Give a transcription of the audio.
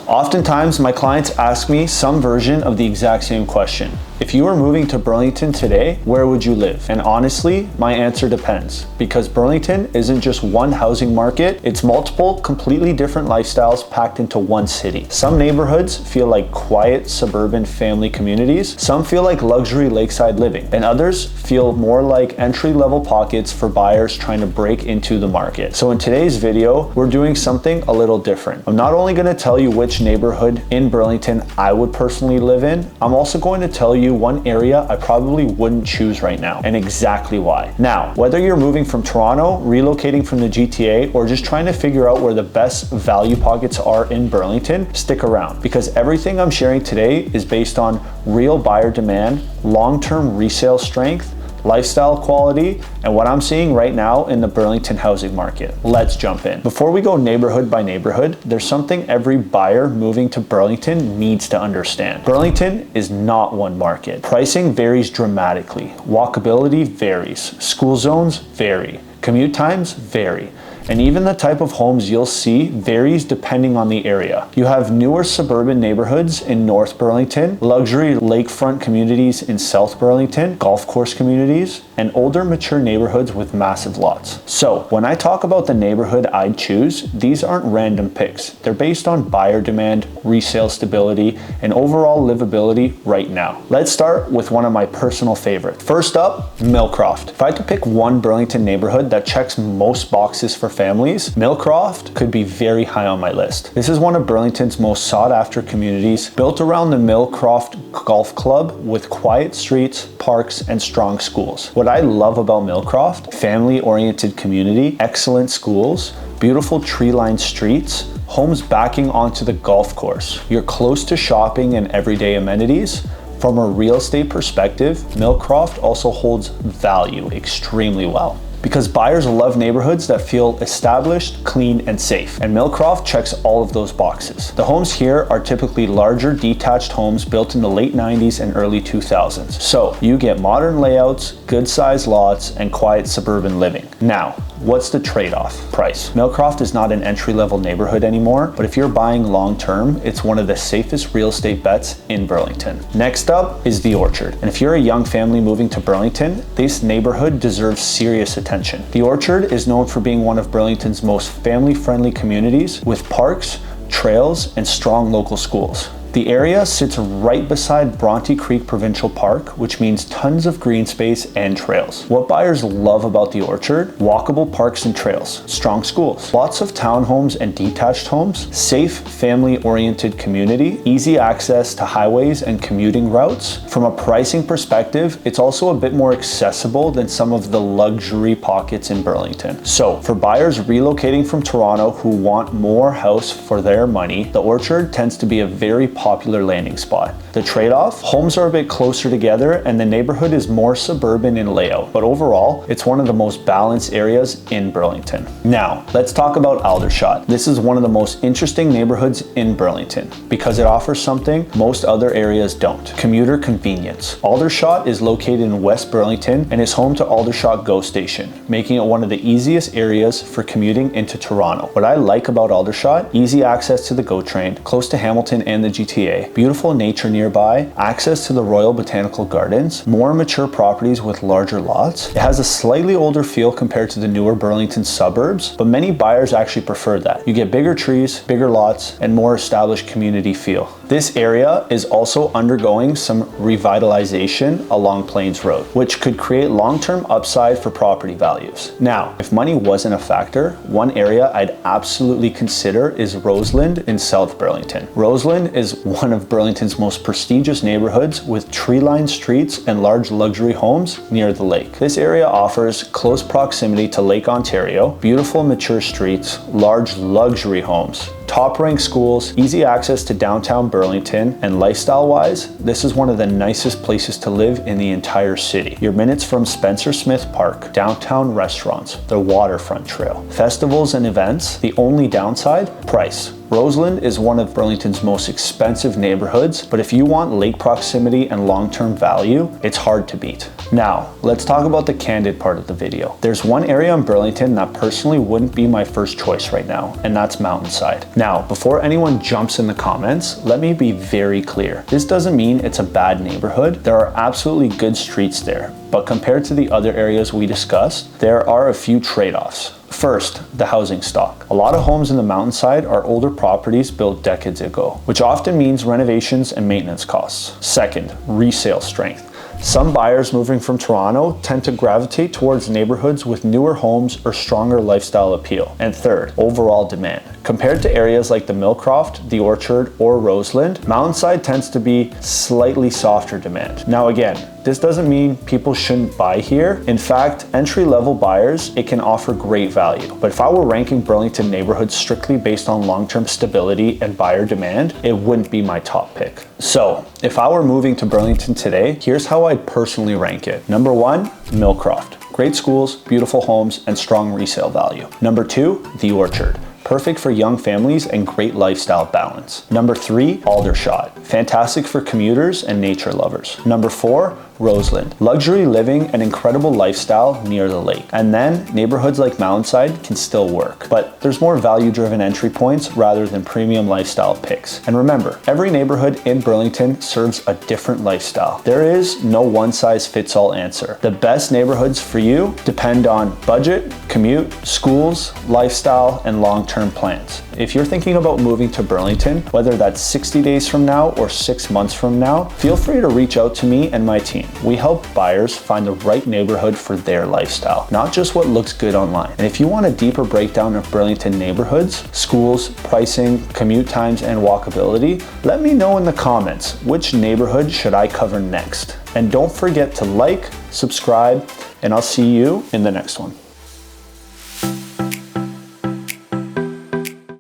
Oftentimes, my clients ask me some version of the exact same question. If you were moving to Burlington today, where would you live? And honestly, my answer depends, because Burlington isn't just one housing market, it's multiple completely different lifestyles packed into one city. Some neighborhoods feel like quiet suburban family communities, some feel like luxury lakeside living, and others feel more like entry-level pockets for buyers trying to break into the market. So in today's video, we're doing something a little different. I'm not only going to tell you which neighborhood in Burlington I would personally live in, I'm also going to tell you one area I probably wouldn't choose right now, and exactly why. Now, whether you're moving from Toronto, relocating from the GTA, or just trying to figure out where the best value pockets are in Burlington, stick around, because everything I'm sharing today is based on real buyer demand, long-term resale strength, lifestyle quality, and what I'm seeing right now in the Burlington housing market. Let's jump in. Before we go neighborhood by neighborhood, there's something every buyer moving to Burlington needs to understand. Burlington is not one market. Pricing varies dramatically. Walkability varies. School zones vary. Commute times vary. And even the type of homes you'll see varies depending on the area. You have newer suburban neighborhoods in North Burlington, luxury lakefront communities in South Burlington, golf course communities, and older mature neighborhoods with massive lots. So when I talk about the neighborhood I'd choose, these aren't random picks. They're based on buyer demand, resale stability, and overall livability right now. Let's start with one of my personal favorites. First up, Millcroft. If I had to pick one Burlington neighborhood that checks most boxes for families, Millcroft could be very high on my list. This is one of Burlington's most sought after communities, built around the Millcroft Golf Club with quiet streets, parks, and strong schools. What I love about Millcroft: family-oriented community, excellent schools, beautiful tree-lined streets, homes backing onto the golf course. You're close to shopping and everyday amenities. From a real estate perspective, Millcroft also holds value extremely well, because buyers love neighborhoods that feel established, clean, and safe. And Millcroft checks all of those boxes. The homes here are typically larger, detached homes built in the late 90s and early 2000s. So you get modern layouts, good sized lots, and quiet suburban living. Now, what's the trade-off? Price. Millcroft is not an entry-level neighborhood anymore, but if you're buying long-term, it's one of the safest real estate bets in Burlington. Next up is the Orchard. And if you're a young family moving to Burlington, this neighborhood deserves serious attention. The Orchard is known for being one of Burlington's most family-friendly communities, with parks, trails, and strong local schools. The area sits right beside Bronte Creek Provincial Park, which means tons of green space and trails. What buyers love about the Orchard: walkable parks and trails, strong schools, lots of townhomes and detached homes, safe family-oriented community, easy access to highways and commuting routes. From a pricing perspective, it's also a bit more accessible than some of the luxury pockets in Burlington. So for buyers relocating from Toronto who want more house for their money, the Orchard tends to be a very popular landing spot. The trade-off: homes are a bit closer together and the neighborhood is more suburban in layout, but overall, it's one of the most balanced areas in Burlington. Now, let's talk about Aldershot. This is one of the most interesting neighborhoods in Burlington because it offers something most other areas don't: commuter convenience. Aldershot is located in West Burlington and is home to Aldershot GO Station, making it one of the easiest areas for commuting into Toronto. What I like about Aldershot: easy access to the GO train, close to Hamilton and the GTA, beautiful nature nearby, access to the Royal Botanical Gardens, more mature properties with larger lots. It has a slightly older feel compared to the newer Burlington suburbs, but many buyers actually prefer that. You get bigger trees, bigger lots, and more established community feel. This area is also undergoing some revitalization along Plains Road, which could create long-term upside for property values. Now, if money wasn't a factor, one area I'd absolutely consider is Roseland in South Burlington. Roseland is one of Burlington's most prestigious neighborhoods, with tree-lined streets and large luxury homes near the lake. This area offers close proximity to Lake Ontario, beautiful mature streets, large luxury homes, top-ranked schools, easy access to downtown Burlington, and lifestyle-wise, this is one of the nicest places to live in the entire city. You're minutes from Spencer Smith Park, downtown restaurants, the waterfront trail, festivals and events. The only downside: price. Roseland is one of Burlington's most expensive neighborhoods, but if you want lake proximity and long-term value, it's hard to beat. Now, let's talk about the candid part of the video. There's one area in Burlington that personally wouldn't be my first choice right now, and that's Mountainside. Now, before anyone jumps in the comments, let me be very clear. This doesn't mean it's a bad neighborhood. There are absolutely good streets there, but compared to the other areas we discussed, there are a few trade-offs. First, the housing stock. A lot of homes in the Mountainside are older properties built decades ago, which often means renovations and maintenance costs. Second, resale strength. Some buyers moving from Toronto tend to gravitate towards neighborhoods with newer homes or stronger lifestyle appeal. And third, overall demand. Compared to areas like the Millcroft, the Orchard, or Roseland, Mountainside tends to be slightly softer demand. Now again, this doesn't mean people shouldn't buy here. In fact, entry-level buyers, it can offer great value. But if I were ranking Burlington neighborhoods strictly based on long-term stability and buyer demand, it wouldn't be my top pick. So, if I were moving to Burlington today, here's how I'd personally rank it. Number 1, Millcroft. Great schools, beautiful homes, and strong resale value. Number 2, the Orchard. Perfect for young families and great lifestyle balance. Number 3, Aldershot. Fantastic for commuters and nature lovers. Number 4, Roseland. Luxury living and incredible lifestyle near the lake. And then neighborhoods like Mountainside can still work, but there's more value-driven entry points rather than premium lifestyle picks. And remember, every neighborhood in Burlington serves a different lifestyle. There is no one-size-fits-all answer. The best neighborhoods for you depend on budget, commute, schools, lifestyle, and long-term plans. If you're thinking about moving to Burlington, whether that's 60 days from now or 6 months from now, feel free to reach out to me and my team. We help buyers find the right neighborhood for their lifestyle, not just what looks good online. And if you want a deeper breakdown of Burlington neighborhoods, schools, pricing, commute times, and walkability, let me know in the comments which neighborhood should I cover next. And don't forget to like, subscribe, and I'll see you in the next one.